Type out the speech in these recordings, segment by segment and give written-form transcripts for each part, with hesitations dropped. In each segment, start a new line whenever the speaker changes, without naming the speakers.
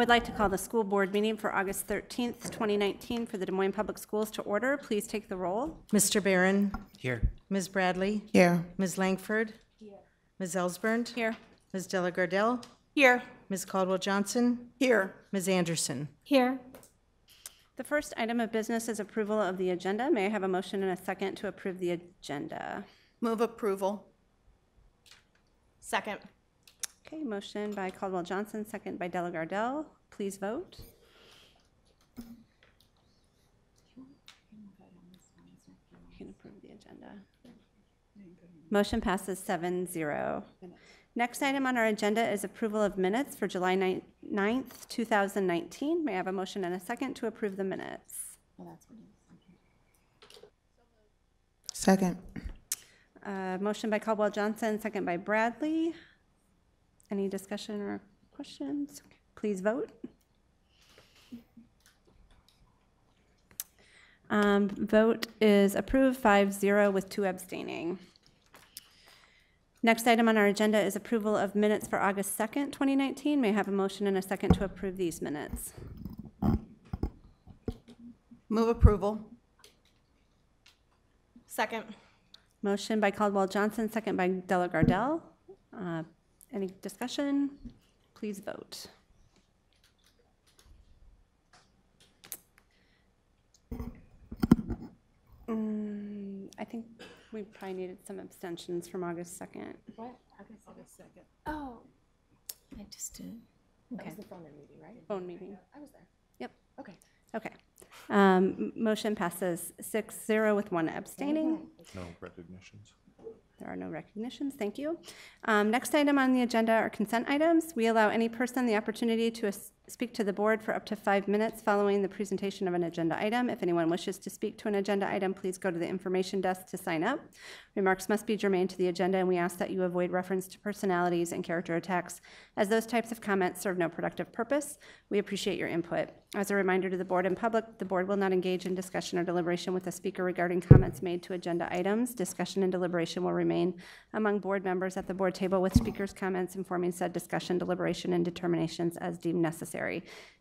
would like to call the school board meeting for August 13th, 2019 for the Des Moines Public Schools to order. Please take the roll.
Mr. Barron.
Here.
Ms. Bradley.
Here.
Ms. Langford.
Here.
Ms. Ellsburn.
Here.
Ms. Delagardelle.
Here.
Ms. Caldwell-Johnson.
Here.
Ms. Anderson.
Here.
The first item of business is approval of the agenda. May I have a motion and a second to approve the agenda?
Move approval. Second.
Okay, motion by Caldwell-Johnson, second by Delagardelle. Please vote. You can approve the agenda. Motion passes 7-0. Next item on our agenda is approval of minutes for July 9th, 2019. May I have a motion and a second to approve the minutes?
Second.
Motion by Caldwell-Johnson, second by Bradley. Any discussion or questions? Please vote. Vote is approved 5-0 with 2 abstaining. Next item on our agenda is approval of minutes for August 2nd, 2019. May I have a motion and a second to approve these minutes?
Move approval. Second.
Motion by Caldwell-Johnson, second by Delagardelle. Any discussion? Please vote. I think we probably needed some abstentions from August 2nd.
What? August 2nd. Oh, I just did. Okay. That was the phone meeting, right?
Phone meeting.
I was there.
Yep.
Okay.
Okay. Motion passes 6-0 with 1 abstaining.
No recognitions.
There are no recognitions. Thank you. Next item on the agenda are consent items. We allow any person the opportunity to speak to the board for up to 5 minutes following the presentation of an agenda item. If anyone wishes to speak to an agenda item, please go to the information desk to sign up. Remarks must be germane to the agenda, and we ask that you avoid reference to personalities and character attacks, as those types of comments serve no productive purpose. We appreciate your input. As a reminder to the board and public, the board will not engage in discussion or deliberation with the speaker regarding comments made to agenda items. Discussion and deliberation will remain among board members at the board table, with speakers' comments informing said discussion, deliberation, and determinations as deemed necessary.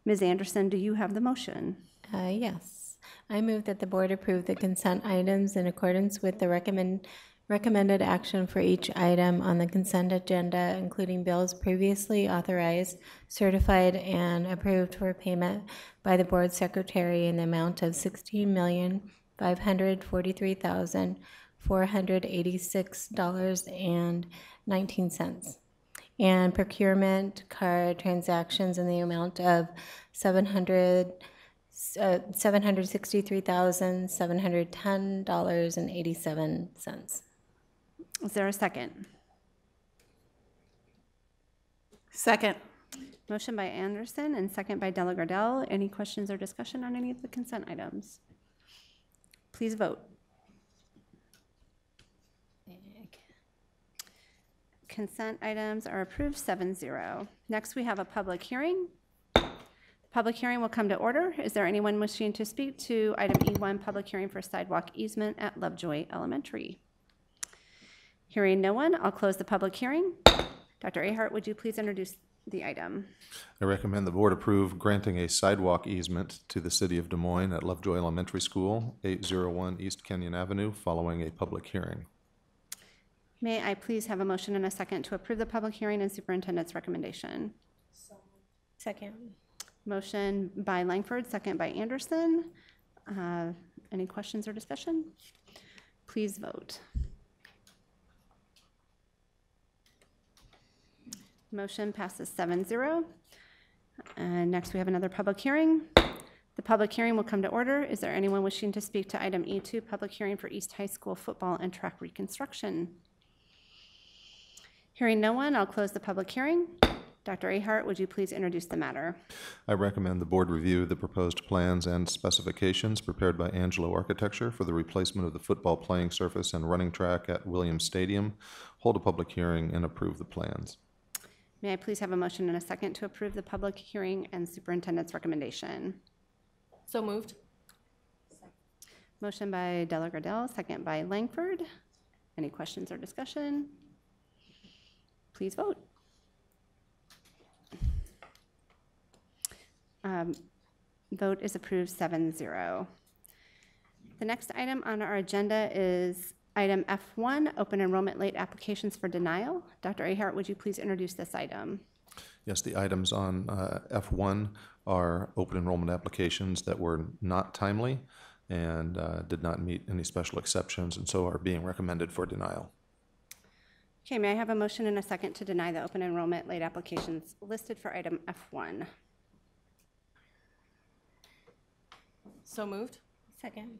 Ms. Anderson, do you have the motion?
Yes. I move that the board approve the consent items in accordance with the recommended action for each item on the consent agenda, including bills previously authorized, certified, and approved for payment by the board secretary in the amount of $16,543,486.19, and procurement card transactions in the amount of $763,710.87.
Is there a second?
Second.
Motion by Anderson and second by Delagardelle. Any questions or discussion on any of the consent items? Please vote. Consent items are approved 7-0. Next, we have a public hearing. The public hearing will come to order. Is there anyone wishing to speak to item E1, public hearing for sidewalk easement at Lovejoy Elementary? Hearing no one, I'll close the public hearing. Dr. Ahart, would you please introduce the item?
I recommend the board approve granting a sidewalk easement to the city of Des Moines at Lovejoy Elementary School, 801 East Kenyon Avenue, following a public hearing.
May I please have a motion and a second to approve the public hearing and superintendent's recommendation?
Second.
Motion by Langford, second by Anderson. Any questions or discussion? Please vote. Motion passes 7-0. And next we have another public hearing. The public hearing will come to order. Is there anyone wishing to speak to item E2, public hearing for East High School football and track reconstruction? Hearing no one, I'll close the public hearing. Dr. Ahart, would you please introduce the matter?
I recommend the board review the proposed plans and specifications prepared by Angelo Architecture for the replacement of the football playing surface and running track at Williams Stadium, hold a public hearing, and approve the plans.
May I please have a motion and a second to approve the public hearing and superintendent's recommendation?
So moved.
Motion by Delagardelle, second by Langford. Any questions or discussion? Please vote. Vote is approved 7-0. The next item on our agenda is item F1, open enrollment late applications for denial. Dr. Ahart, would you please introduce this item?
Yes, the items on F1 are open enrollment applications that were not timely and did not meet any special exceptions, and so are being recommended for denial.
Okay, may I have a motion and a second to deny the open enrollment late applications listed for item F1?
So moved.
Second.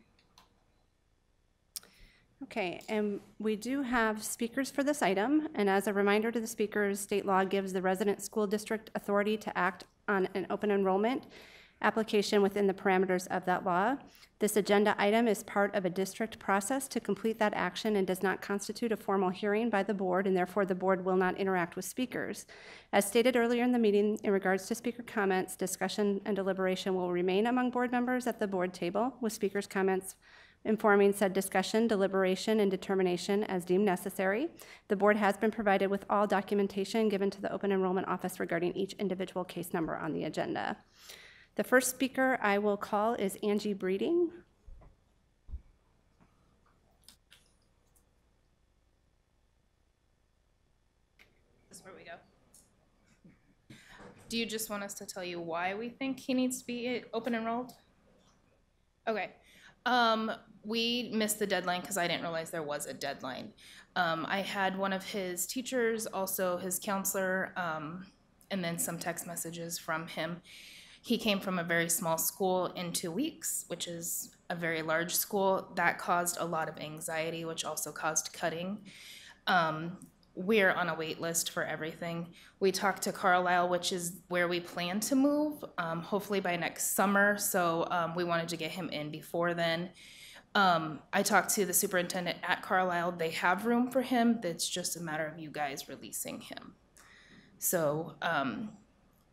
Okay, and we do have speakers for this item, and as a reminder to the speakers, state law gives the resident school district authority to act on an open enrollment application within the parameters of that law. This agenda item is part of a district process to complete that action and does not constitute a formal hearing by the board, and therefore the board will not interact with speakers. As stated earlier in the meeting, in regards to speaker comments, discussion and deliberation will remain among board members at the board table, with speakers' comments informing said discussion, deliberation, and determination as deemed necessary. The board has been provided with all documentation given to the open enrollment office regarding each individual case number on the agenda. The first speaker I will call is Angie Breeding.
This is where we go. Do you just want us to tell you why we think he needs to be open enrolled? Okay. We missed the deadline because I didn't realize there was a deadline. I had one of his teachers, also his counselor, and then some text messages from him. He came from a very small school in 2 weeks, which is a very large school. That caused a lot of anxiety, which also caused cutting. We're on a wait list for everything. We talked to Carlisle, which is where we plan to move, hopefully by next summer. So we wanted to get him in before then. I talked to the superintendent at Carlisle. They have room for him. It's just a matter of you guys releasing him. So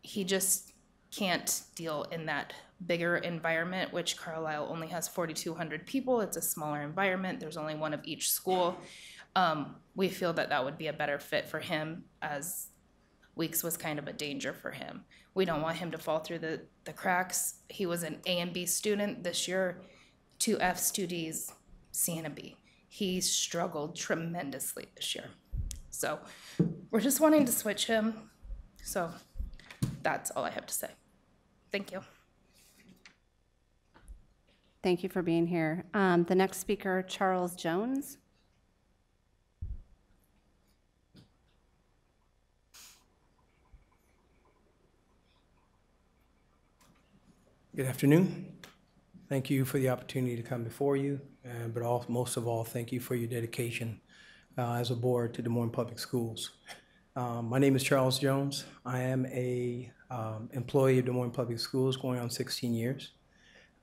he just can't deal in that bigger environment, which Carlisle only has 4,200 people. It's a smaller environment. There's only one of each school. We feel that that would be a better fit for him, as Weeks was kind of a danger for him. We don't want him to fall through the cracks. He was an A and B student this year, 2 Fs, 2 Ds, C and a B. He struggled tremendously this year. So we're just wanting to switch him. So that's all I have to say. Thank you.
Thank you for being here. The next speaker, Charles Jones.
Good afternoon. Thank you for the opportunity to come before you, but most of all, thank you for your dedication as a board to Des Moines Public Schools. My name is Charles Jones. I am a employee of Des Moines Public Schools going on 16 years.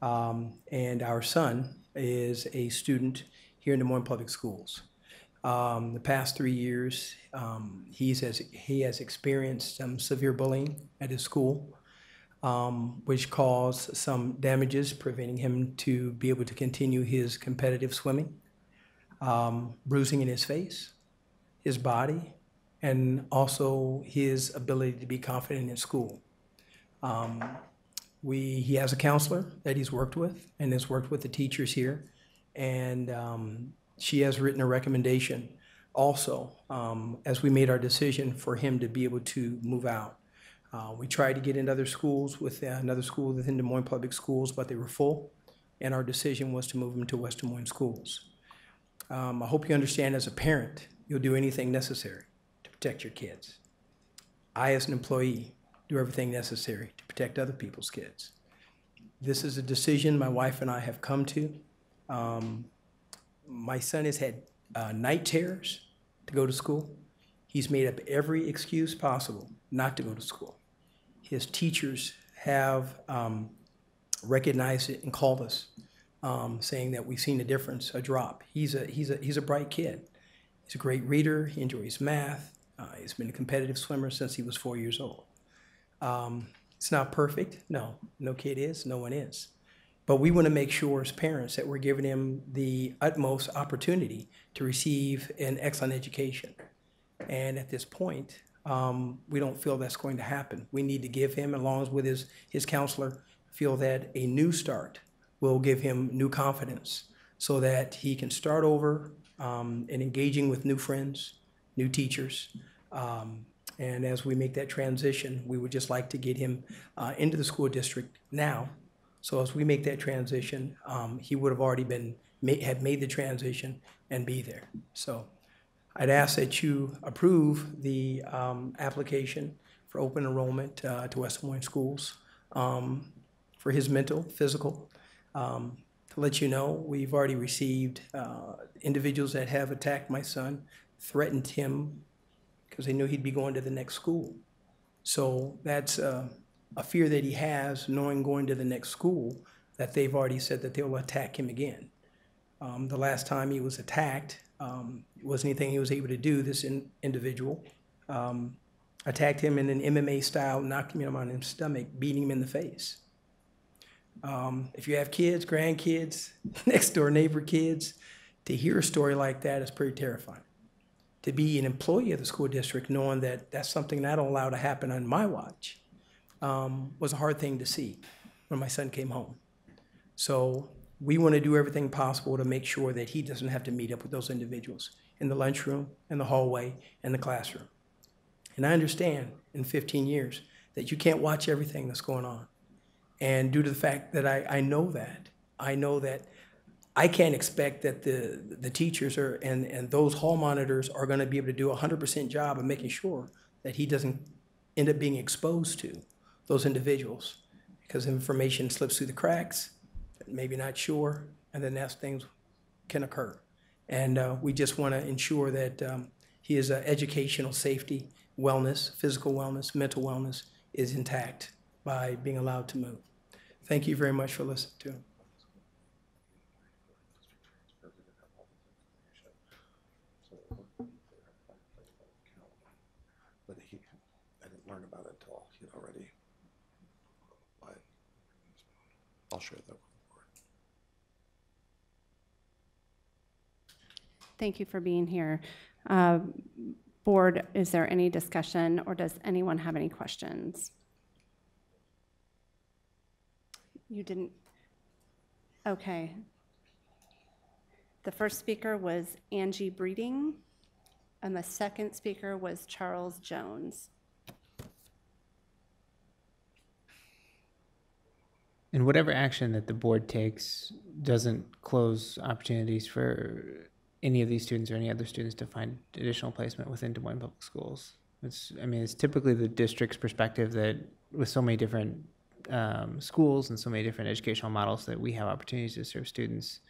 And our son is a student here in Des Moines Public Schools. The past 3 years, he has experienced some severe bullying at his school, which caused some damages, preventing him to be able to continue his competitive swimming, bruising in his face, his body, and also his ability to be confident in school. He has a counselor that he's worked with and has worked with the teachers here, and she has written a recommendation also as we made our decision for him to be able to move out. We tried to get into other schools with another school within Des Moines Public Schools, but they were full, and our decision was to move him to West Des Moines Schools. I hope you understand, as a parent, you'll do anything necessary to protect your kids. I, as an employee, do everything necessary to protect other people's kids. This is a decision my wife and I have come to. My son has had night terrors to go to school. He's made up every excuse possible not to go to school. His teachers have recognized it and called us, saying that we've seen a difference, a drop. He's a bright kid. He's a great reader. He enjoys math. He's been a competitive swimmer since he was 4 years old. It's not perfect. No kid is. No one is. But we want to make sure as parents that we're giving him the utmost opportunity to receive an excellent education. And at this point, we don't feel that's going to happen. We need to give him, along with his counselor, feel that a new start will give him new confidence so that he can start over and engaging with new friends, new teachers. And as we make that transition, we would just like to get him into the school district now. So as we make that transition, he would have already had made the transition and be there. So I'd ask that you approve the application for open enrollment to West Des Moines Schools for his mental, physical. To let you know, we've already received individuals that have attacked my son, threatened him because they knew he'd be going to the next school. So that's a fear that he has, knowing going to the next school, that they've already said that they'll attack him again. The last time he was attacked, it wasn't anything he was able to do. This individual attacked him in an MMA style, knocked him on his stomach, beating him in the face. If you have kids, grandkids, next door neighbor kids, to hear a story like that is pretty terrifying. To be an employee of the school district knowing that that's something I don't allow to happen on my watch was a hard thing to see when my son came home. So we want to do everything possible to make sure that he doesn't have to meet up with those individuals in the lunchroom, in the hallway, and the classroom. And I understand in 15 years that you can't watch everything that's going on. And due to the fact that I know that I can't expect that the teachers and those hall monitors are going to be able to do a 100% job of making sure that he doesn't end up being exposed to those individuals, because information slips through the cracks, maybe not sure, and then that's things can occur. And we just want to ensure that his educational safety, wellness, physical wellness, mental wellness is intact by being allowed to move. Thank you very much for listening to him.
But I didn't learn about it until he'd already applied. I'll share that with the board.
Thank you for being here. Board, is there any discussion, or does anyone have any questions? You didn't? Okay. The first speaker was Angie Breeding, and the second speaker was Charles Jones.
And whatever action that the board takes doesn't close opportunities for any of these students or any other students to find additional placement within Des Moines Public Schools. It's typically the district's perspective that with so many different schools and so many different educational models that we have opportunities to serve students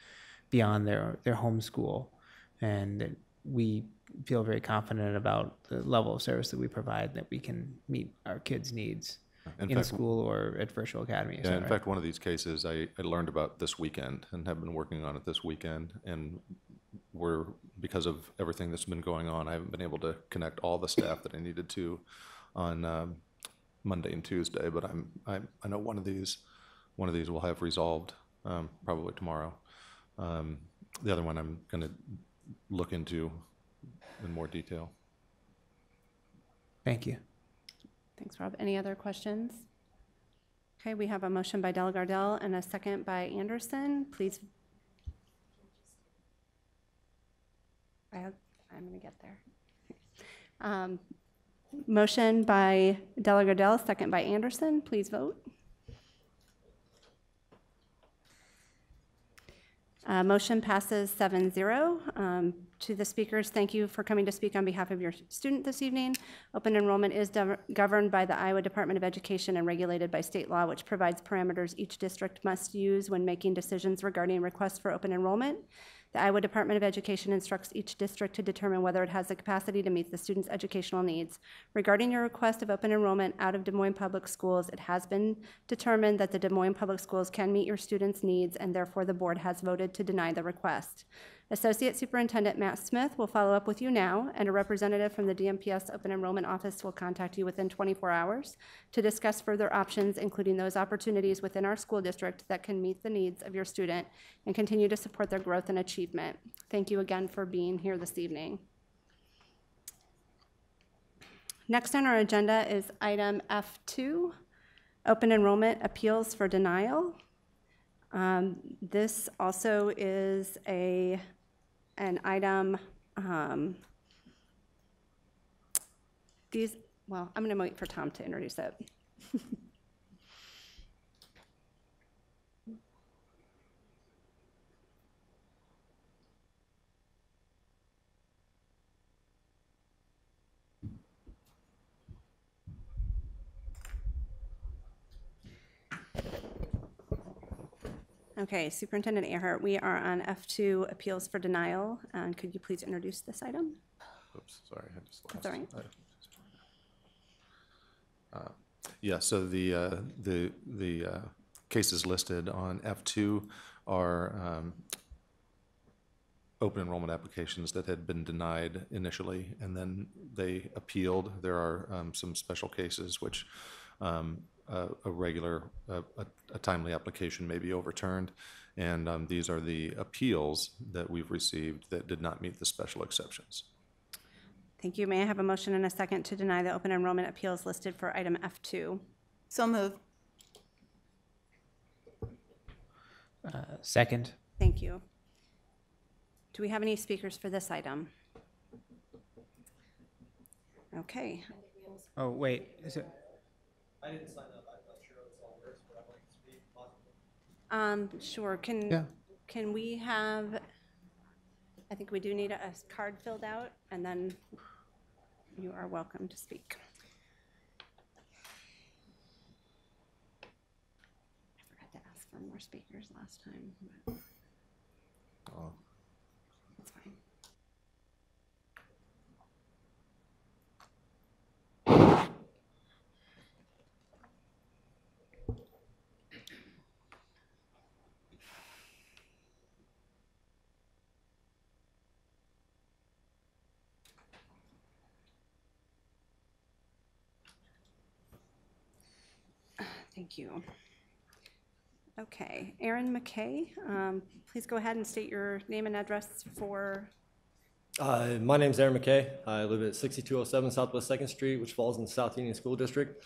beyond their home school, and that we feel very confident about the level of service that we provide, that we can meet our kids' needs in school or at Virtual Academy.
Yeah, in fact, one of these cases I learned about this weekend and have been working on it this weekend, and because of everything that's been going on, I haven't been able to connect all the staff that I needed to on Monday and Tuesday, but I know one of these will have resolved probably tomorrow. The other one I'm going to look into in more detail.
Thank you.
Thanks, Rob. Any other questions? Okay, we have a motion by Delgardelle and a second by Anderson. Please. I'm going to get there. Motion by Delgardelle, second by Anderson. Please vote. Motion passes 7-0. To the speakers, thank you for coming to speak on behalf of your student this evening. Open enrollment is governed by the Iowa Department of Education and regulated by state law, which provides parameters each district must use when making decisions regarding requests for open enrollment. The Iowa Department of Education instructs each district to determine whether it has the capacity to meet the student's educational needs. Regarding your request of open enrollment out of Des Moines Public Schools, it has been determined that the Des Moines Public Schools can meet your student's needs, and therefore the board has voted to deny the request. Associate Superintendent Matt Smith will follow up with you now, and a representative from the DMPS Open Enrollment Office will contact you within 24 hours to discuss further options, including those opportunities within our school district that can meet the needs of your student and continue to support their growth and achievement. Thank you again for being here this evening. Next on our agenda is item F2, open enrollment appeals for denial. This also is an item, I'm going to wait for Tom to introduce it. Okay, Superintendent Earhart, we are on F2, appeals for denial. And could you please introduce this item?
Oops, sorry, I just lost.
That's all right.
Yeah, so the cases listed on F2 are open enrollment applications that had been denied initially, and then they appealed. There are some special cases which a timely application may be overturned, and these are the appeals that we've received that did not meet the special exceptions.
Thank you. May I have a motion and a second to deny the open enrollment appeals listed for item F2?
So moved.
Second.
Thank you. Do we have any speakers for this item? Okay.
Oh, wait, is it?
I didn't sign up. I'm not sure how this all works, but I'd like to speak possibly.
Sure.
Yeah.
Can we have, I think we do need a card filled out, and then you are welcome to speak. I forgot to ask for more speakers last time, but that's fine. Thank you. Okay, Aaron McKay, please go ahead and state your name and address for.
My name's Aaron McKay. I live at 6207 Southwest 2nd Street, which falls in the South Union School District.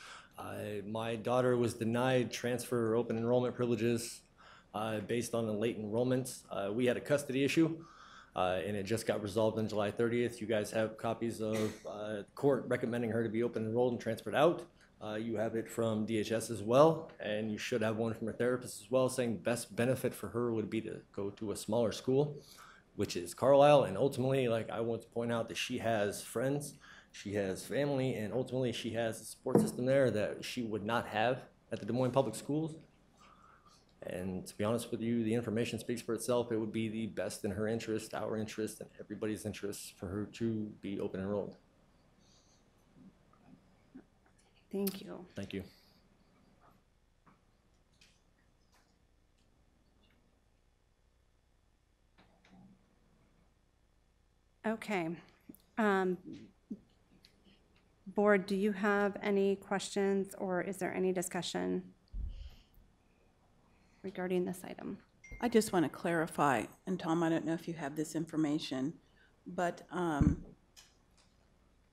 My daughter was denied transfer or open enrollment privileges based on the late enrollments. We had a custody issue, and it just got resolved on July 30th. You guys have copies of court recommending her to be open enrolled and transferred out. You have it from DHS as well, and you should have one from her therapist as well, saying best benefit for her would be to go to a smaller school, which is Carlisle. And ultimately, like, I want to point out that she has friends, she has family, and ultimately she has a support system there that she would not have at the Des Moines Public Schools. And to be honest with you, the information speaks for itself. It would be the best in her interest, our interest, and everybody's interest for her to be open enrolled.
Thank you.
Thank you.
Okay. Board, do you have any questions, or is there any discussion regarding this item?
I just want to clarify, and Tom, I don't know if you have this information, but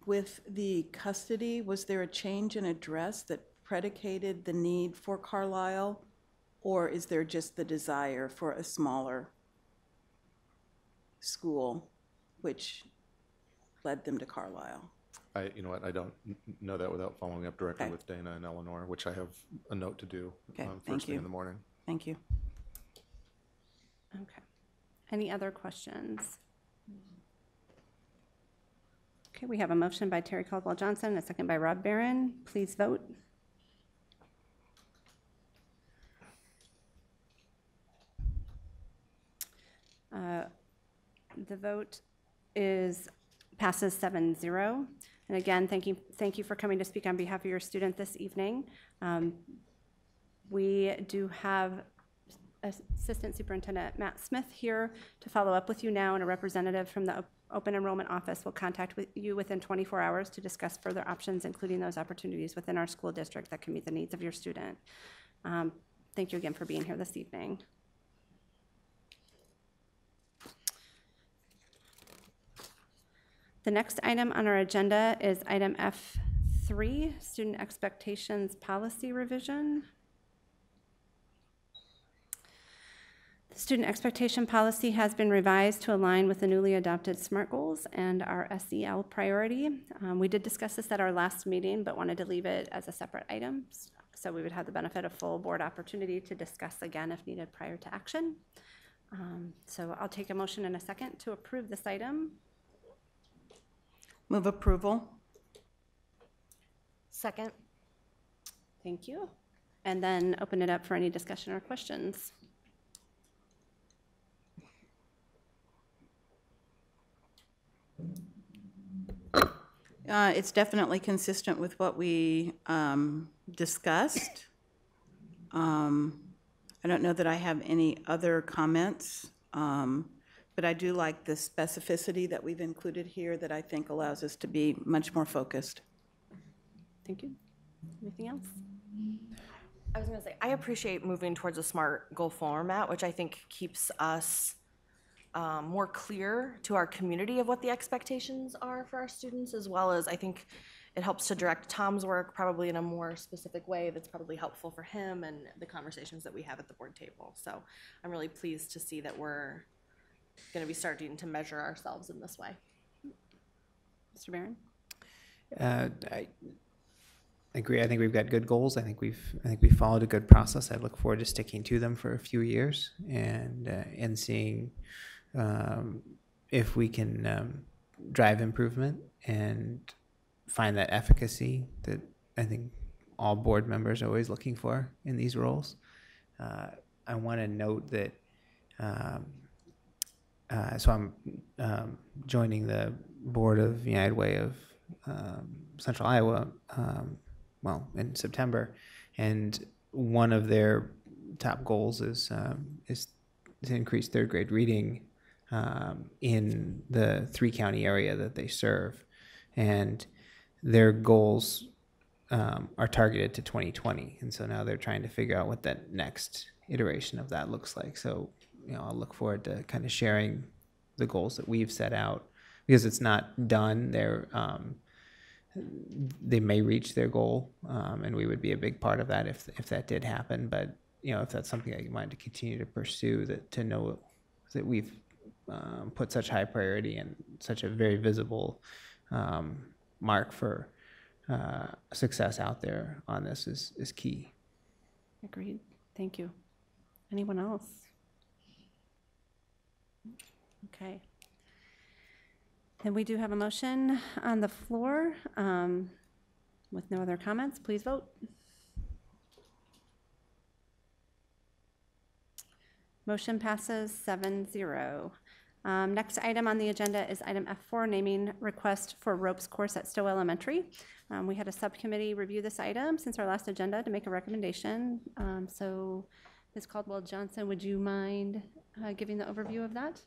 with the custody, was there a change in address that predicated the need for Carlisle, or is there just the desire for a smaller school, which led them to Carlisle?
You know what, I don't know that without following up directly
Okay.
with Dana and Eleanor, which I have a note to do
Okay, thank
first thing
you.
in the morning.
Thank you.
Okay. Any other questions? Okay, we have a motion by Terry Caldwell Johnson, a second by Rob Barron. Please vote. The vote passes 7-0. And again, thank you for coming to speak on behalf of your student this evening. We do have Assistant Superintendent Matt Smith here to follow up with you now, and a representative from the Open Enrollment Office will contact you within 24 hours to discuss further options, including those opportunities within our school district that can meet the needs of your student. Thank you again for being here this evening. The next item on our agenda is item 3, student expectations policy revision. The student expectation policy has been revised to align with the newly adopted SMART goals and our SEL priority. We did discuss this at our last meeting, but wanted to leave it as a separate item, so we would have the benefit of full board opportunity to discuss again if needed prior to action. So I'll take a motion in a second to approve this item.
Move approval.
Second.
Thank you. And then open it up for any discussion or questions.
It's definitely consistent with what we discussed. I don't know that I have any other comments, but I do like the specificity that we've included here that I think allows us to be much more focused.
Thank you. Anything else?
I was going to say, I appreciate moving towards a SMART goal format, which I think keeps us more clear to our community of what the expectations are for our students, as well as I think it helps to direct Tom's work probably in a more specific way that's probably helpful for him and the conversations that we have at the board table. So I'm really pleased to see that we're going to be starting to measure ourselves in this way.
Mr. Barron?
I agree. I think we've got good goals. I think we followed a good process. I look forward to sticking to them for a few years and seeing if we can drive improvement and find that efficacy that I think all board members are always looking for in these roles. I want to note that so I'm joining the board of United Way of Central Iowa in September, and one of their top goals is to increase third grade reading in the 3-county area that they serve, and their goals are targeted to 2020, and so now they're trying to figure out what that next iteration of that looks like. So I'll look forward to kind of sharing the goals that we've set out, because it's not done. They may reach their goal, and we would be a big part of that if that did happen. But if that's something that you wanted to continue to pursue, to know that we've put such high priority and such a very visible mark for success out there on this is key.
Agreed. Thank you. Anyone else? Okay. And we do have a motion on the floor. With no other comments, please vote. Motion passes 7-0. Next item on the agenda is item F4, naming request for ropes course at Stowe Elementary. We had a subcommittee review this item since our last agenda to make a recommendation. So Ms. Caldwell-Johnson, would you mind giving the overview of that?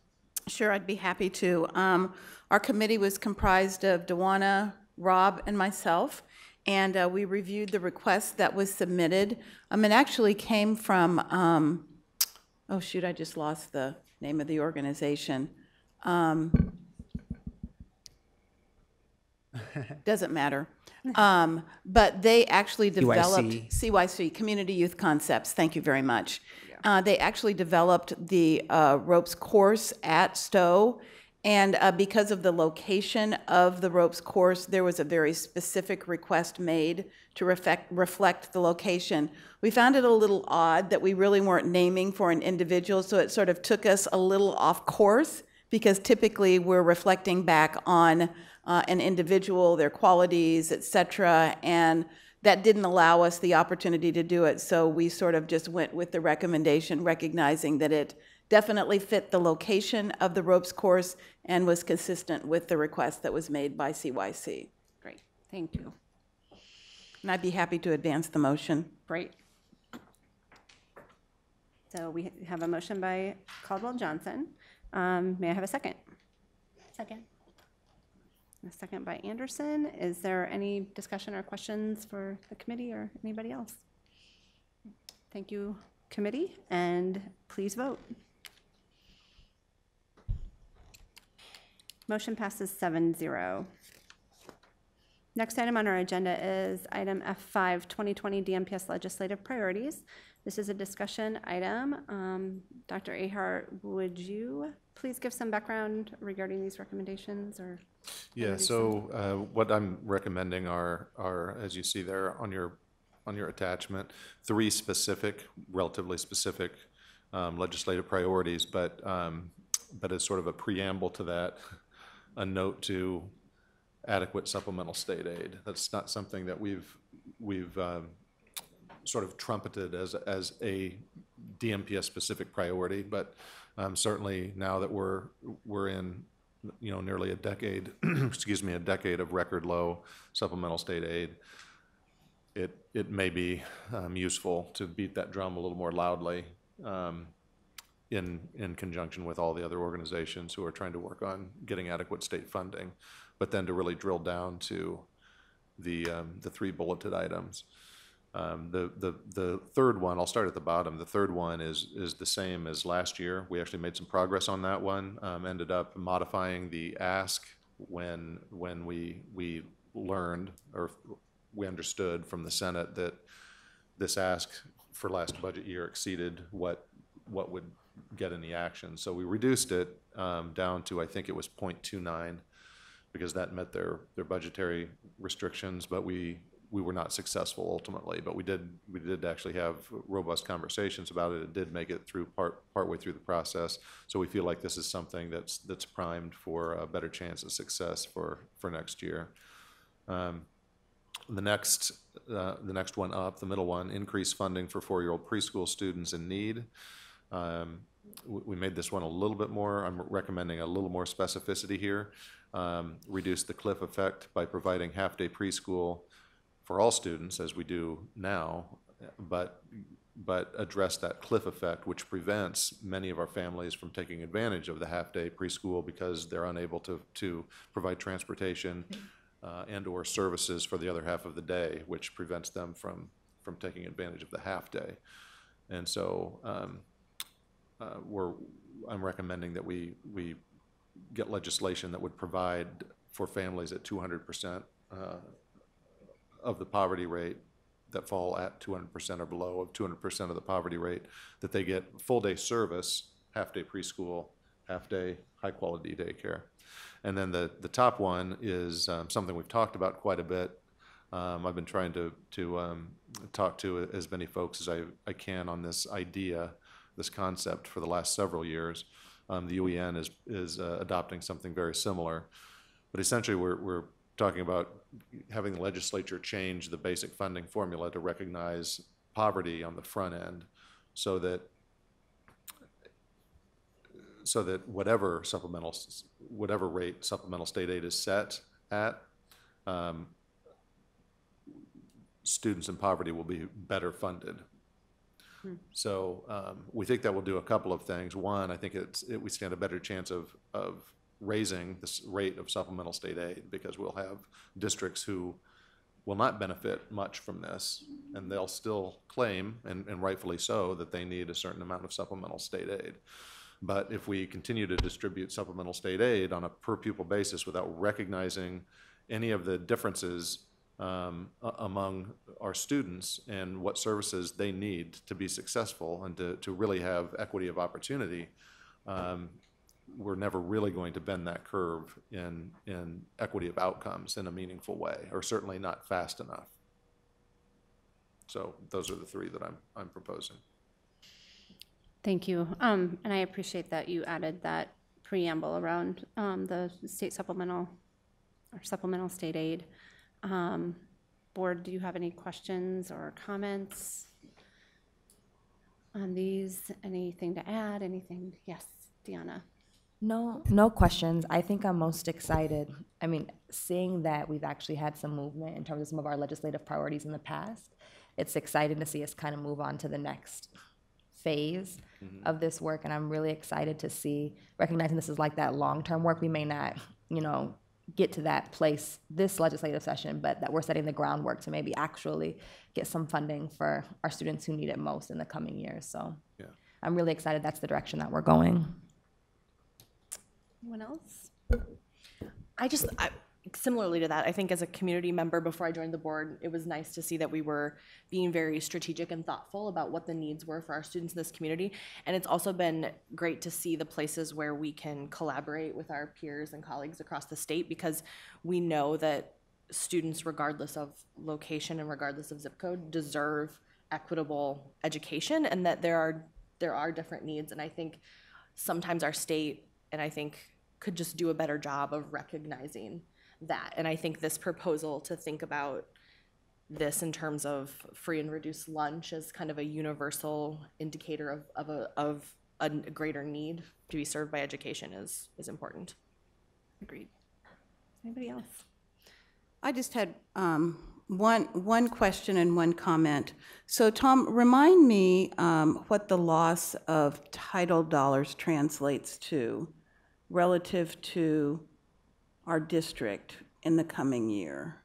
Sure, I'd be happy to. Our committee was comprised of Dewana, Rob, and myself, and we reviewed the request that was submitted. It actually came from, oh shoot, I just lost the name of the organization. Doesn't matter. But they actually developed CYC, Community Youth Concepts. Thank you very much. They actually developed the ropes course at Stowe, and because of the location of the ropes course, there was a very specific request made to reflect the location. We found it a little odd that we really weren't naming for an individual, so it sort of took us a little off course, because typically we're reflecting back on an individual, their qualities, et cetera, and that didn't allow us the opportunity to do it. So we sort of just went with the recommendation, recognizing that it definitely fit the location of the ropes course and was consistent with the request that was made by CYC.
Great, thank you.
And I'd be happy to advance the motion.
Great. So we have a motion by Caldwell-Johnson. May I have a second?
Second.
A second by Anderson. Is there any discussion or questions for the committee or anybody else? Thank you, committee, and please vote. Motion passes 7-0. Next item on our agenda is item F5, 2020 DMPS legislative priorities. This is a discussion item. Dr. Ahart, would you please give some background regarding these recommendations or?
Yeah, so what I'm recommending are, as you see there on your attachment, three specific, relatively specific legislative priorities, but as sort of a preamble to that, a note to adequate supplemental state aid. That's not something that we've sort of trumpeted as a DMPS specific priority, but certainly now that we're in nearly a decade, excuse me, a decade of record low supplemental state aid, it may be useful to beat that drum a little more loudly in conjunction with all the other organizations who are trying to work on getting adequate state funding, but then to really drill down to the three bulleted items. The third one, I'll start at the bottom. The third one is the same as last year. We actually made some progress on that one. Ended up modifying the ask when we learned, or we understood from the Senate, that this ask for last budget year exceeded what would get any action. So we reduced it down to, I think it was 0.29, because that met their budgetary restrictions, but we were not successful ultimately. But we did actually have robust conversations about it. It did make it through partway through the process. So we feel like this is something that's primed for a better chance of success for next year. The next one up, the middle one, increase funding for 4-year-old preschool students in need. We made this one a little bit more. I'm recommending a little more specificity here. Reduce the cliff effect by providing half-day preschool for all students, as we do now, but address that cliff effect, which prevents many of our families from taking advantage of the half-day preschool because they're unable to provide transportation and or services for the other half of the day, which prevents them from taking advantage of the half-day. And so I'm recommending that we get legislation that would provide for families at 200% of the poverty rate, that fall at 200% or below of 200% of the poverty rate, that they get full-day service, half-day preschool, half-day high-quality daycare. And then the top one is something we've talked about quite a bit. I've been trying to talk to as many folks as I can on this idea, this concept, for the last several years. The UEN is adopting something very similar, but essentially we're talking about having the legislature change the basic funding formula to recognize poverty on the front end, so that whatever rate supplemental state aid is set at, students in poverty will be better funded. So we think that will do a couple of things. One, I think we stand a better chance of raising this rate of supplemental state aid, because we'll have districts who will not benefit much from this, and they'll still claim, and rightfully so, that they need a certain amount of supplemental state aid. But if we continue to distribute supplemental state aid on a per pupil basis without recognizing any of the differences among our students and what services they need to be successful and to really have equity of opportunity, we're never really going to bend that curve in equity of outcomes in a meaningful way, or certainly not fast enough. So those are the three that I'm proposing.
Thank you. And I appreciate that you added that preamble around the state supplemental or supplemental state aid. Board, do you have any questions or comments on these? Anything to add? Anything? Yes, Deanna.
No questions. I think I'm most excited. I mean, seeing that we've actually had some movement in terms of some of our legislative priorities in the past, it's exciting to see us kind of move on to the next phase of this work. And I'm really excited to see, recognizing this is like that long-term work. We may not, get to that place this legislative session, but that we're setting the groundwork to maybe actually get some funding for our students who need it most in the coming years. So yeah, I'm really excited that's the direction that we're going.
Anyone else?
similarly to that, I think as a community member before I joined the board, it was nice to see that we were being very strategic and thoughtful about what the needs were for our students in this community. And it's also been great to see the places where we can collaborate with our peers and colleagues across the state, because we know that students, regardless of location and regardless of zip code, deserve equitable education, and that there are different needs. And I think sometimes our state, and I think, could just do a better job of recognizing that. And I think this proposal to think about this in terms of free and reduced lunch as kind of a universal indicator of a greater need to be served by education is important.
Agreed. Anybody else?
I just had one question and one comment. So Tom, remind me what the loss of title dollars translates to relative to our district in the coming year.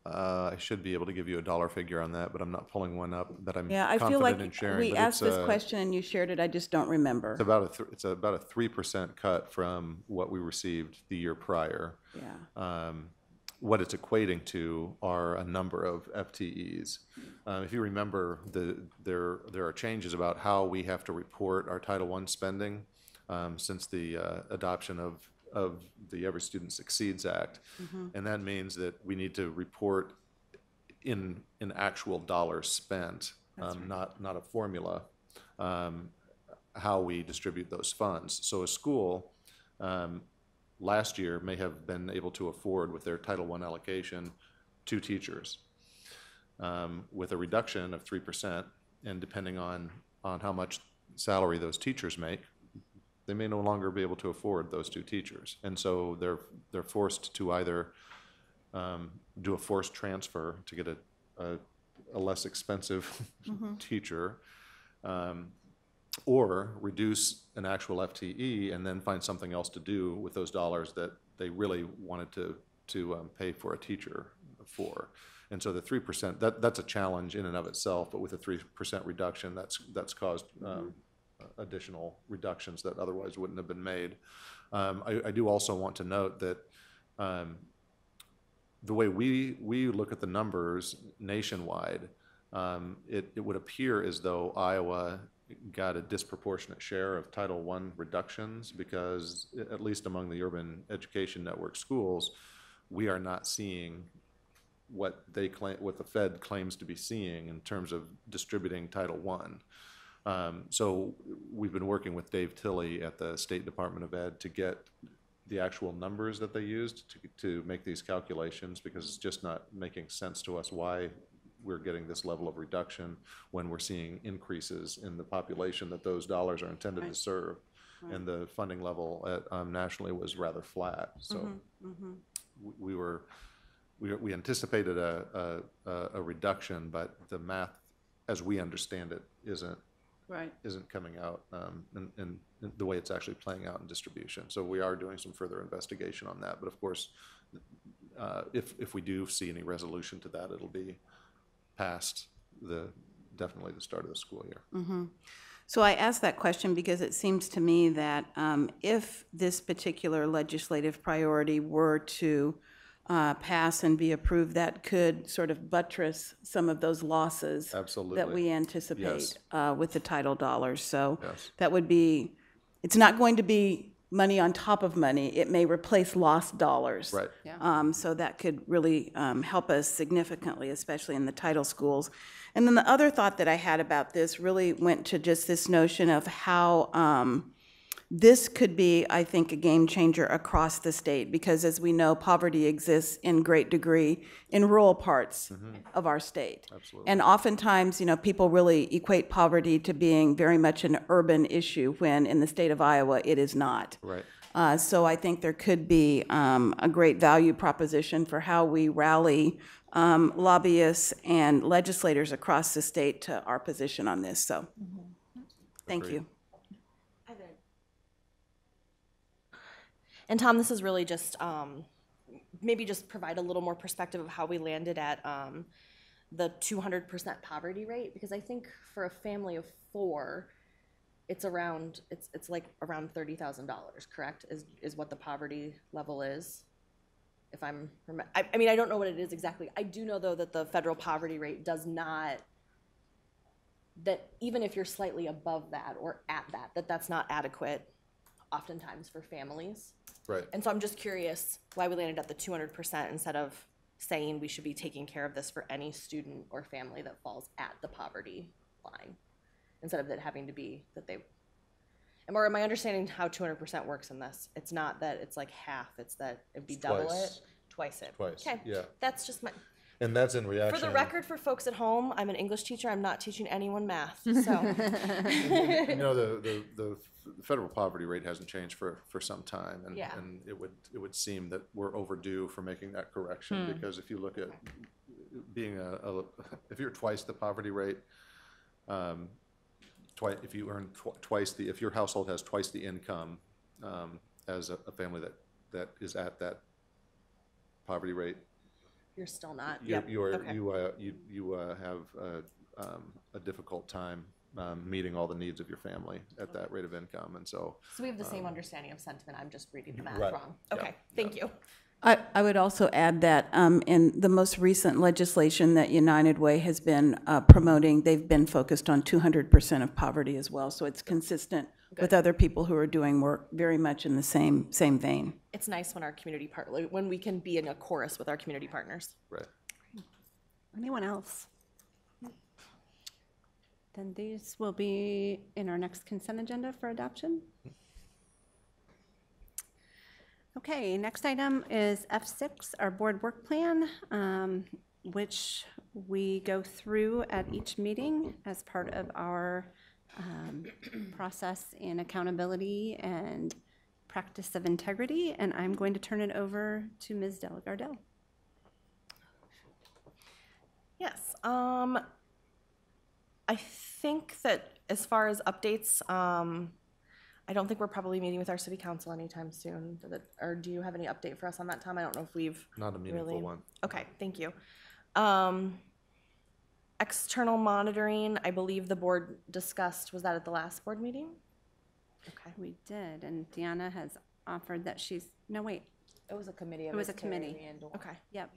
I should be able to give you a dollar figure on that, but I'm not pulling one up that I'm
Yeah, I feel like
confident in sharing.
we
but
asked
it's,
this question and you shared it, I just don't remember.
It's about a 3% cut from what we received the year prior.
Yeah.
What it's equating to are a number of FTEs. If you remember, there are changes about how we have to report our Title I spending since the adoption of the Every Student Succeeds Act. And that means that we need to report in actual dollars spent, not a formula, how we distribute those funds. So a school last year may have been able to afford, with their Title I allocation, 2 teachers. With a reduction of 3%, and depending on how much salary those teachers make, they may no longer be able to afford those 2 teachers. And so they're forced to either do a forced transfer to get a less expensive teacher, or reduce an actual FTE and then find something else to do with those dollars that they really wanted to pay for a teacher for. And so the 3%, that's a challenge in and of itself, but with a 3% reduction, that's caused additional reductions that otherwise wouldn't have been made. I do also want to note that the way we look at the numbers nationwide, it would appear as though Iowa got a disproportionate share of Title I reductions, because at least among the Urban Education Network schools, we are not seeing what the Fed claims to be seeing in terms of distributing Title I. So we've been working with Dave Tilley at the State Department of Ed to get the actual numbers that they used to make these calculations, because it's just not making sense to us why we're getting this level of reduction when we're seeing increases in the population that those dollars are intended to serve. And the funding level at, nationally was rather flat. So we anticipated a reduction, but the math, as we understand it, isn't coming out in the way it's actually playing out in distribution. So we are doing some further investigation on that. But of course, if we do see any resolution to that, it'll be past definitely the start of the school year.
So I asked that question because it seems to me that if this particular legislative priority were to pass and be approved, that could sort of buttress some of those losses that we anticipate with the title dollars. So that would be, it's not going to be money on top of money. It may replace lost dollars.
Right.
So that could really help us significantly, especially in the title schools. And then the other thought that I had about this really went to just this notion of how this could be, I think, a game changer across the state, because as we know, poverty exists in great degree in rural parts of our state.
Absolutely.
And oftentimes, people really equate poverty to being very much an urban issue, when in the state of Iowa, it is not.
Right.
So I think there could be a great value proposition for how we rally lobbyists and legislators across the state to our position on this. So thank you.
And Tom, this is really just maybe just provide a little more perspective of how we landed at the 200% poverty rate, because I think for a family of 4, it's like around $30,000, correct? Is what the poverty level is. if I'm, I mean, I don't know what it is exactly. I do know, though, that the federal poverty rate does not, that even if you're slightly above that or at that, that's not adequate oftentimes for families.
Right.
And so I'm just curious why we landed at the 200% instead of saying we should be taking care of this for any student or family that falls at the poverty line, instead of it having to be that they, and or am I understanding how 200% works in this? It's not that it's like half, it's that it'd be double it, twice it.
Twice,
Okay,
yeah.
that's just my,
And that's in reaction.
for the record, for folks at home, I'm an English teacher, I'm not teaching anyone math, so.
You know, the federal poverty rate hasn't changed for some time, and,
Yeah.
and it would seem that we're overdue for making that correction, because if you look at being if you're twice the poverty rate, if you earn twice the, if your household has twice the income as a family that is at that poverty rate,
You're still not,
you
okay.
have a difficult time meeting all the needs of your family at that rate of income, and so.
So we have the same understanding of sentiment, I'm just reading the math
Right.
wrong.
Yeah.
Okay, thank you.
I would also add that in the most recent legislation that United Way has been promoting, they've been focused on 200% of poverty as well. So it's consistent with other people who are doing work very much in the same vein.
It's nice when our community when we can be in a chorus with our community partners.
Right.
Anyone else? Then these will be in our next consent agenda for adoption. Okay, next item is F6, our board work plan, which we go through at each meeting as part of our process in accountability and practice of integrity, and I'm going to turn it over to Ms. Delagardelle.
Yes, I think that as far as updates, I don't think we're probably meeting with our city council anytime soon. Or do you have any update for us on that, Tom? I don't know if we've
Not a meaningful
really...
one.
Okay, thank you. External monitoring, I believe the board discussed, was that at the last board meeting? Okay.
We did, and Deanna has offered that she's, no, wait,
It was a committee.
It was a committee.
Okay.
yep,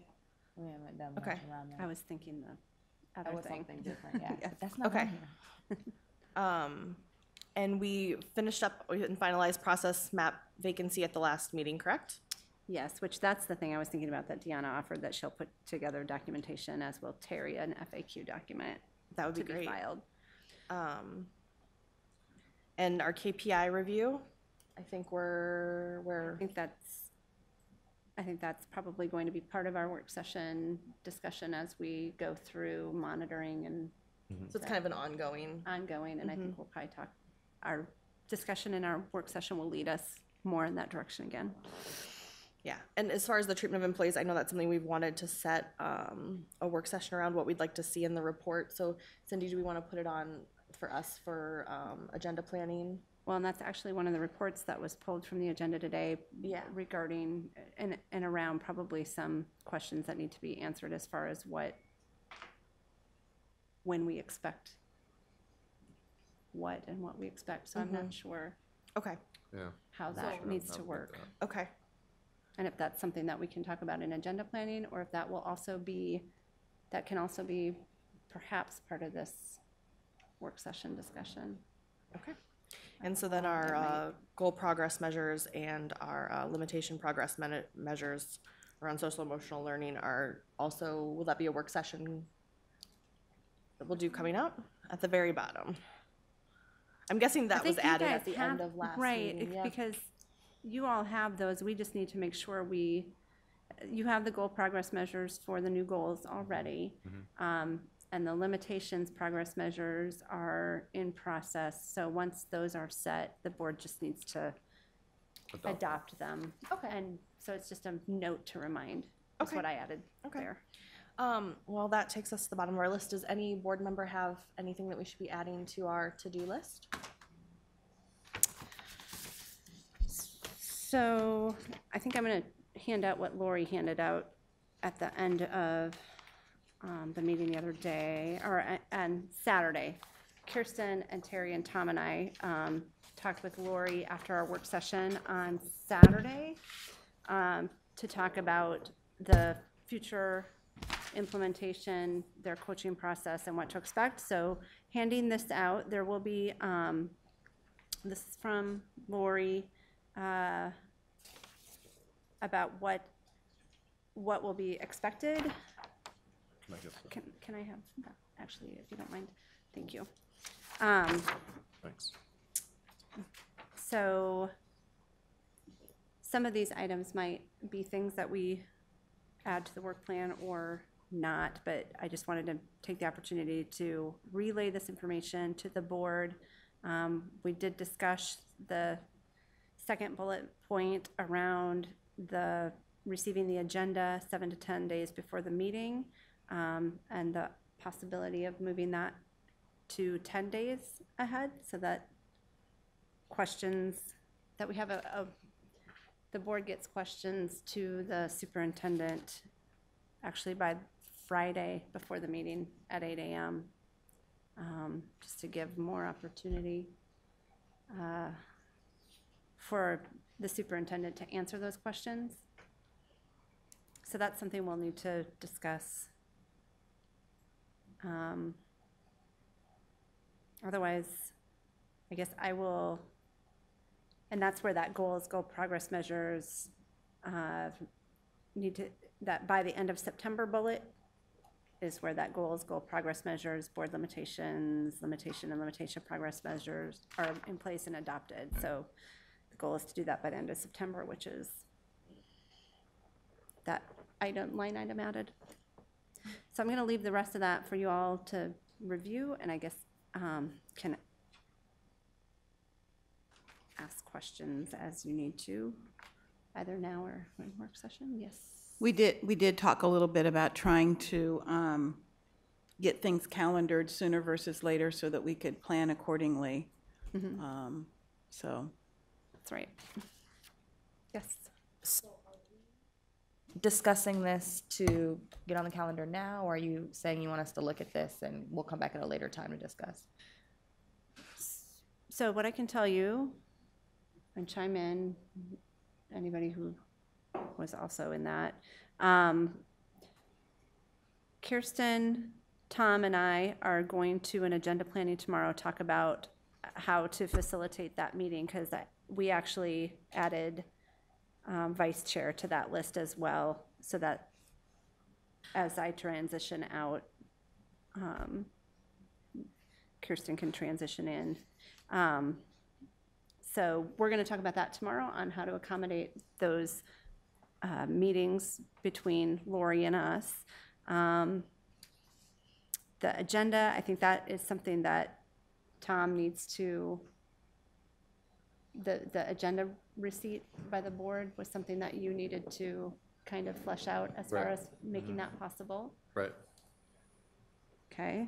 We haven't done
Okay.
much around that.
I was thinking the
That
other
was
thing.
something different, yeah. But that's not
Okay.
on here.
And we finished up and finalized process map vacancy at the last meeting, correct?
Yes, which that's the thing I was thinking about, that Deanna offered that she'll put together documentation, as will Terry, an FAQ document
That would be
to be
great.
filed.
And our KPI review, I think we're
I think that's probably going to be part of our work session discussion as we go through monitoring and
so it's kind of an ongoing.
ongoing, and I think we'll probably talk, our discussion in our work session will lead us more in that direction again.
Yeah, and as far as the treatment of employees, I know that's something we've wanted to set a work session around, what we'd like to see in the report. So Cindy, do we want to put it on for us for agenda planning?
Well, and that's actually one of the reports that was pulled from the agenda today.
Yeah.
Regarding and around probably some questions that need to be answered as far as when we expect what and what we expect. So I'm not sure
Okay,
Yeah.
how that needs to work.
okay.
And if that's something that we can talk about in agenda planning, or if that will also be, that can also be perhaps part of this work session discussion.
Okay. And so then our goal progress measures and our limitation progress measures around social emotional learning are also, will that be a work session that we'll do coming up at the very bottom? I'm guessing that was added at the end of last
right,
meeting. Yeah.
because you all have those. We just need to make sure you have the goal progress measures for the new goals already. And the limitations progress measures are in process. So once those are set, the board just needs to adopt them.
Okay.
And so it's just a note to remind. That's
Okay.
what I added
Okay.
there.
Well, that takes us to the bottom of our list. Does any board member have anything that we should be adding to our to-do list?
So I think I'm going to hand out what Lori handed out at the end of the meeting the other day, or on Saturday. Kirsten and Terry and Tom and I talked with Lori after our work session on Saturday. to talk about the future implementation, their coaching process, and what to expect. So handing this out, there will be, this is from Lori, about what will be expected. Can I have that, actually, if you don't mind? Thank you.
Thanks.
So some of these items might be things that we add to the work plan or not, but I just wanted to take the opportunity to relay this information to the board. We did discuss the second bullet point around the receiving the agenda 7 to 10 days before the meeting, and the possibility of moving that to 10 days ahead, so that questions that we have the board gets questions to the superintendent actually by Friday before the meeting at 8 a.m. Just to give more opportunity for the superintendent to answer those questions. So that's something we'll need to discuss. Otherwise, I guess I will, and that's where that goal progress measures need to, that by the end of September bullet is where that goal progress measures, board limitations, limitation progress measures are in place and adopted. So the goal is to do that by the end of September, which is that line item added. So I'm going to leave the rest of that for you all to review, and I guess can ask questions as you need to, either now or in work session. Yes.
We did talk a little bit about trying to get things calendared sooner versus later so that we could plan accordingly.
Mm-hmm.
So
that's right. Yes.
Discussing this to get on the calendar now, or are you saying you want us to look at this and we'll come back at a later time to discuss?
So what I can tell you, and chime in, anybody who was also in that, Kirsten, Tom, and I are going to, in agenda planning tomorrow, talk about how to facilitate that meeting, because we actually added vice chair to that list as well, so that as I transition out, Kirsten can transition in. So we're going to talk about that tomorrow on how to accommodate those meetings between Lori and us. The agenda, I think that is something that Tom needs to, the agenda receipt by the board was something that you needed to kind of flesh out as far as making that possible.
Right.
Okay.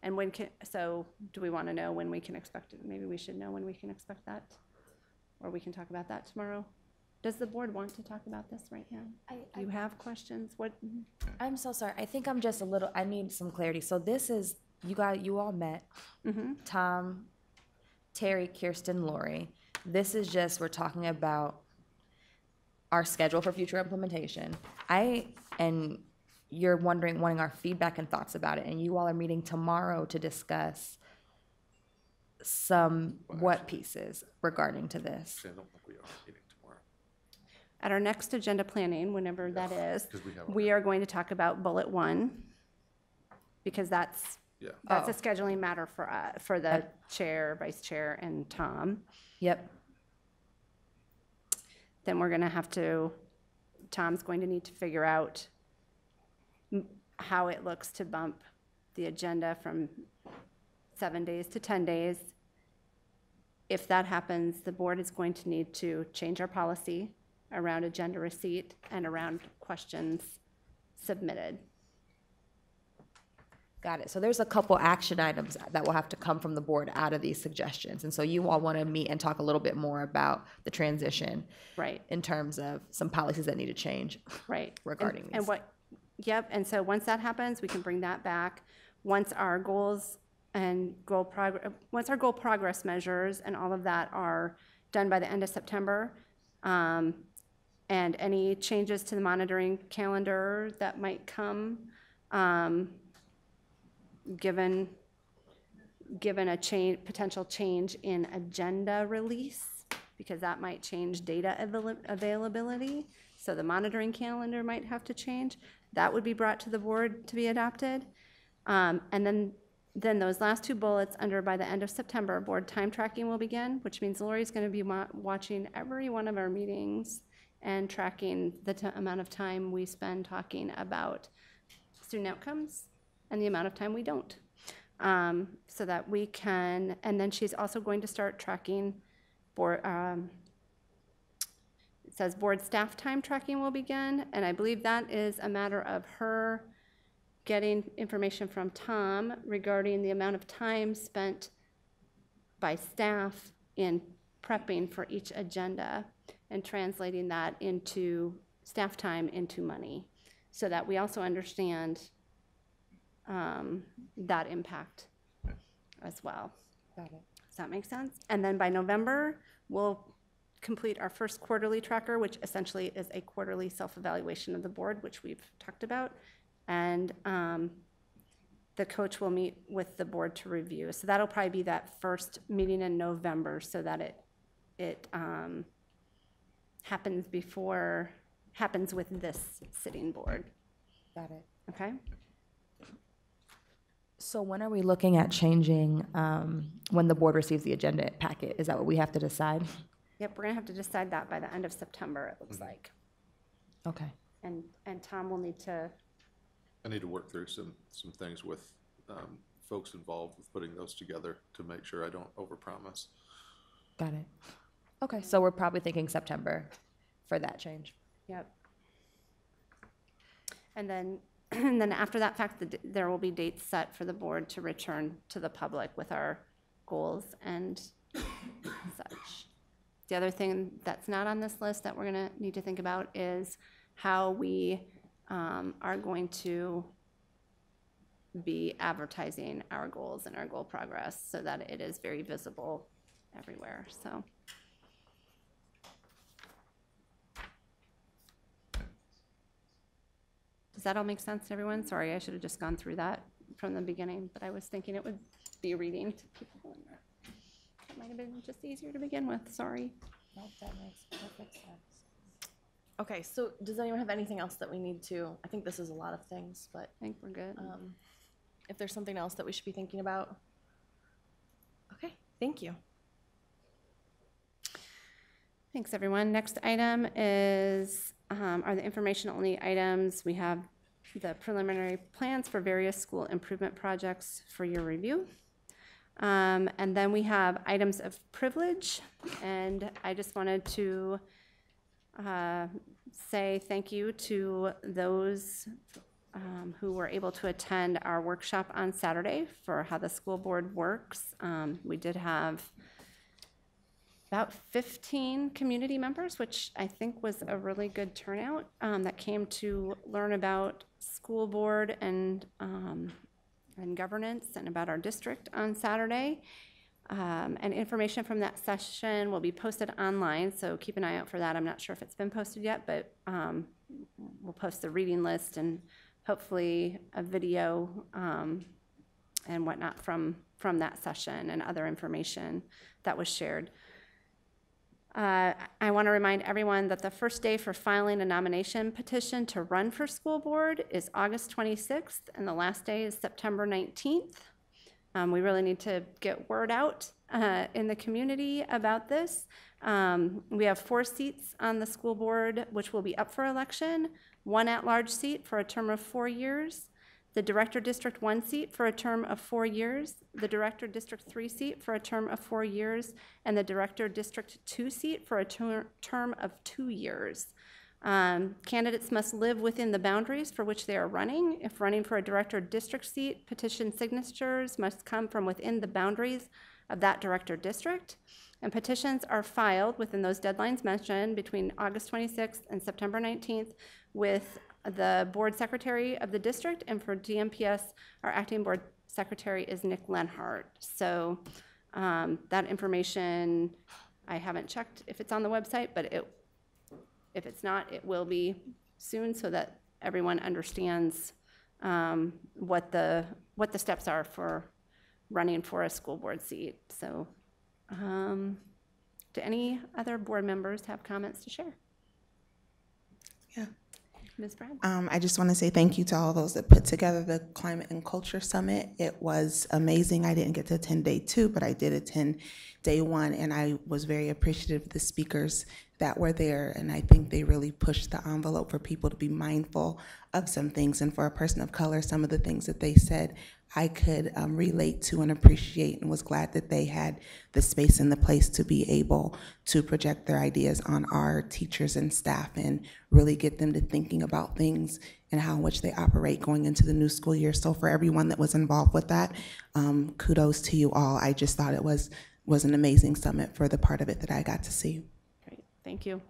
And when so do we want to know when we can expect it? Maybe we should know when we can expect that, or we can talk about that tomorrow. Does the board want to talk about this right now? Do you have questions? What?
I'm so sorry. I think I'm just I need some clarity. So this is, you all met, Tom, Terry, Kirsten, Lori. This is just, we're talking about our schedule for future implementation. And you're wanting our feedback and thoughts about it, and you all are meeting tomorrow to discuss what pieces regarding to this.
Actually, I don't think we are meeting tomorrow.
At our next agenda planning, whenever that is, we are going to talk about bullet 1, because that's a scheduling matter for the chair, vice chair, and Tom.
Yep.
Then we're going to have to, Tom's going to need to figure out how it looks to bump the agenda from 7 days to 10 days. If that happens, the board is going to need to change our policy around agenda receipt and around questions submitted.
Got it. So there's a couple action items that will have to come from the board out of these suggestions. And so you all want to meet and talk a little bit more about the transition.
Right.
In terms of some policies that need to change.
Right.
Regarding these.
And yep. And so once that happens, we can bring that back. Once our goals and once our goal progress measures and all of that are done by the end of September, and and any changes to the monitoring calendar that might come, given a potential change in agenda release, because that might change data availability. So the monitoring calendar might have to change. That would be brought to the board to be adopted. And then those last two bullets under by the end of September, board time tracking will begin, which means Lori's going to be watching every one of our meetings and tracking the amount of time we spend talking about student outcomes and the amount of time we don't. So that we can, and then she's also going to start tracking board, it says board staff time tracking will begin, and I believe that is a matter of her getting information from Tom regarding the amount of time spent by staff in prepping for each agenda and translating that into staff time into money, so that we also understand that impact as well.
Got it.
Does that make sense? And then by November, we'll complete our first quarterly tracker, which essentially is a quarterly self-evaluation of the board, which we've talked about. And the coach will meet with the board to review. So that'll probably be that first meeting in November, so that it happens with this sitting board.
Got it.
Okay?
So when are we looking at changing when the board receives the agenda packet? Is that what we have to decide?
Yep, we're gonna have to decide that by the end of September, it looks like.
Okay.
And Tom will need to,
I need to work through some things with folks involved with putting those together to make sure I don't overpromise.
Got it. Okay, so we're probably thinking September for that change.
yep. And then after that fact, there will be dates set for the board to return to the public with our goals and such. The other thing that's not on this list that we're gonna need to think about is how we are going to be advertising our goals and our goal progress so that it is very visible everywhere, so. Does that all make sense to everyone? Sorry, I should have just gone through that from the beginning, but I was thinking it would be reading to people. It might have been just easier to begin with, sorry.
Nope, that makes perfect sense.
Okay, so does anyone have anything else that we need to, I think this is a lot of things, but
I think we're good.
if there's something else that we should be thinking about. Okay, thank you.
Thanks, everyone. Next item is, are the information-only items. We have the preliminary plans for various school improvement projects for your review. And then we have items of privilege, and I just wanted to say thank you to those who were able to attend our workshop on Saturday for how the school board works. We did have about 15 community members, which I think was a really good turnout, that came to learn about school board and governance and about our district on Saturday. And information from that session will be posted online, so keep an eye out for that. I'm not sure if it's been posted yet, but we'll post the reading list and hopefully a video and whatnot from that session and other information that was shared. I want to remind everyone that the first day for filing a nomination petition to run for school board is August 26th, and the last day is September 19th. We really need to get word out in the community about this. We have 4 seats on the school board, which will be up for election, 1 at-large seat for a term of 4 years, the Director District 1 seat for a term of 4 years, the Director District 3 seat for a term of 4 years, and the Director District 2 seat for a term of 2 years. Candidates must live within the boundaries for which they are running. If running for a Director District seat, petition signatures must come from within the boundaries of that Director District. And petitions are filed within those deadlines mentioned between August 26th and September 19th with the board secretary of the district, and for DMPS, our acting board secretary is Nick Lenhart. So that information, I haven't checked if it's on the website, but if it's not, it will be soon so that everyone understands what the steps are for running for a school board seat. So do any other board members have comments to share?
Yeah.
Ms. Brown?
I just want to say thank you to all those that put together the Climate and Culture Summit. It was amazing. I didn't get to attend day 2, but I did attend day 1, and I was very appreciative of the speakers that were there, and I think they really pushed the envelope for people to be mindful of some things, and for a person of color, some of the things that they said I could relate to and appreciate, and was glad that they had the space and the place to be able to project their ideas on our teachers and staff and really get them to thinking about things and how in which they operate going into the new school year. So for everyone that was involved with that, kudos to you all. I just thought it was an amazing summit for the part of it that I got to see.
Great, thank you.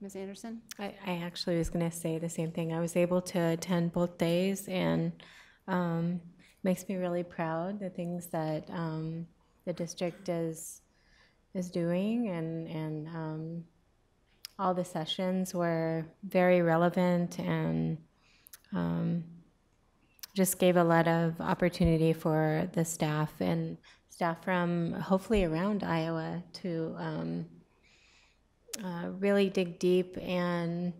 Ms. Anderson?
I actually was going to say the same thing. I was able to attend both days, and makes me really proud, the things that the district is doing, and all the sessions were very relevant, and just gave a lot of opportunity for the staff and staff from hopefully around Iowa to really dig deep and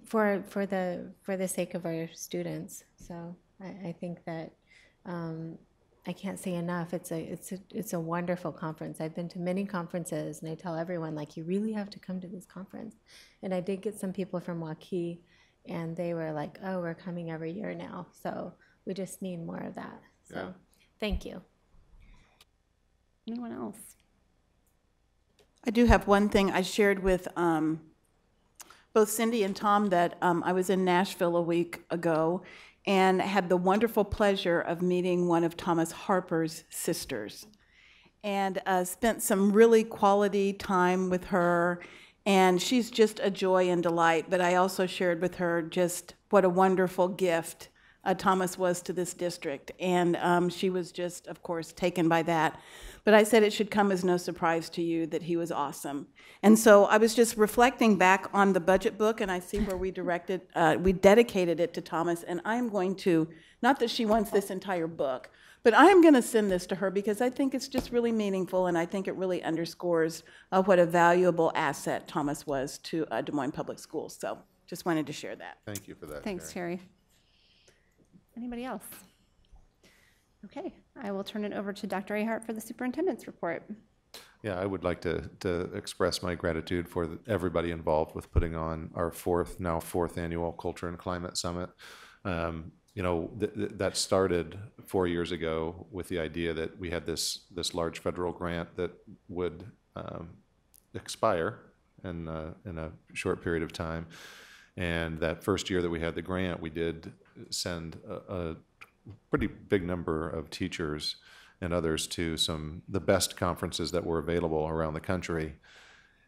for the sake of our students. So I think that I can't say enough. It's a wonderful conference. I've been to many conferences, and I tell everyone, like, you really have to come to this conference. And I did get some people from Waukee, and they were like, oh, we're coming every year now. So we just need more of that. So
Yeah.
Thank you.
Anyone else?
I do have one thing I shared with both Cindy and Tom, that I was in Nashville a week ago and had the wonderful pleasure of meeting one of Thomas Harper's sisters, and spent some really quality time with her. And she's just a joy and delight. But I also shared with her just what a wonderful gift Thomas was to this district. And she was just, of course, taken by that. But I said it should come as no surprise to you that he was awesome. And so I was just reflecting back on the budget book, and I see where we dedicated it to Thomas. And I'm going to, not that she wants this entire book, but I'm going to send this to her because I think it's just really meaningful, and I think it really underscores what a valuable asset Thomas was to Des Moines Public Schools. So just wanted to share that.
Thank you for that.
Thanks,
Terry.
Terry. Anybody else? Okay, I will turn it over to Dr. Ahart for the superintendent's report.
Yeah, I would like to express my gratitude for everybody involved with putting on our fourth annual Culture and Climate Summit. You know, that started 4 years ago with the idea that we had this large federal grant that would expire in a short period of time. And that first year that we had the grant, we did send a pretty big number of teachers and others to the best conferences that were available around the country,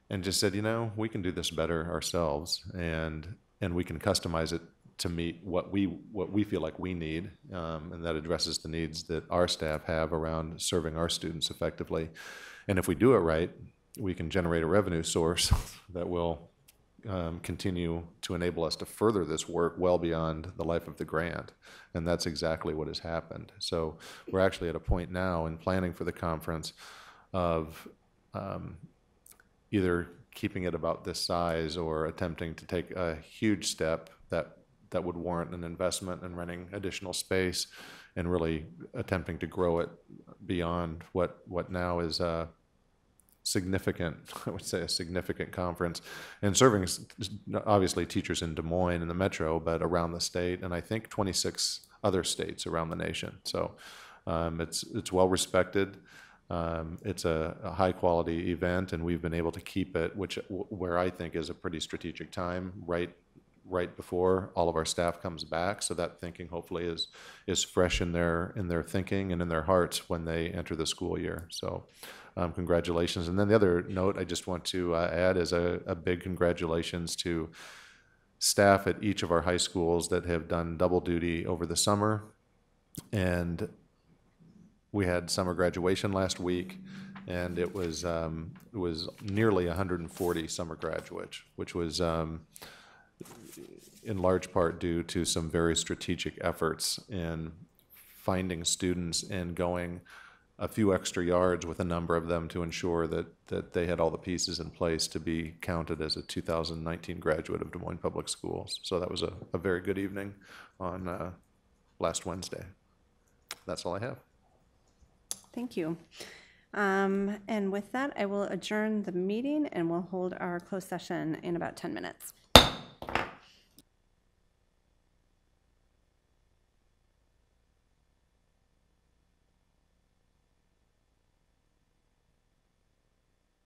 and just said, you know, we can do this better ourselves, and we can customize it to meet what we feel like we need, and that addresses the needs that our staff have around serving our students effectively. And if we do it right, we can generate a revenue source that will continue to enable us to further this work well beyond the life of the grant. And that's exactly what has happened. So we're actually at a point now in planning for the conference of either keeping it about this size or attempting to take a huge step that would warrant an investment in renting additional space and really attempting to grow it beyond what now is significant, I would say a significant conference, and serving obviously teachers in Des Moines and the metro, but around the state, and I think 26 other states around the nation. So it's well respected. It's a high quality event, and we've been able to keep it, where I think is a pretty strategic time, right before all of our staff comes back, so that thinking hopefully is fresh in their thinking and in their hearts when they enter the school year. So congratulations. And then the other note I just want to add is a big congratulations to staff at each of our high schools that have done double duty over the summer. And we had summer graduation last week, And it was nearly 140 summer graduates, which was in large part due to some very strategic efforts in finding students and going a few extra yards with a number of them to ensure that they had all the pieces in place to be counted as a 2019 graduate of Des Moines Public Schools. So that was a very good evening on last Wednesday. That's all I have.
Thank you. And with that, I will adjourn the meeting and we'll hold our closed session in about 10 minutes.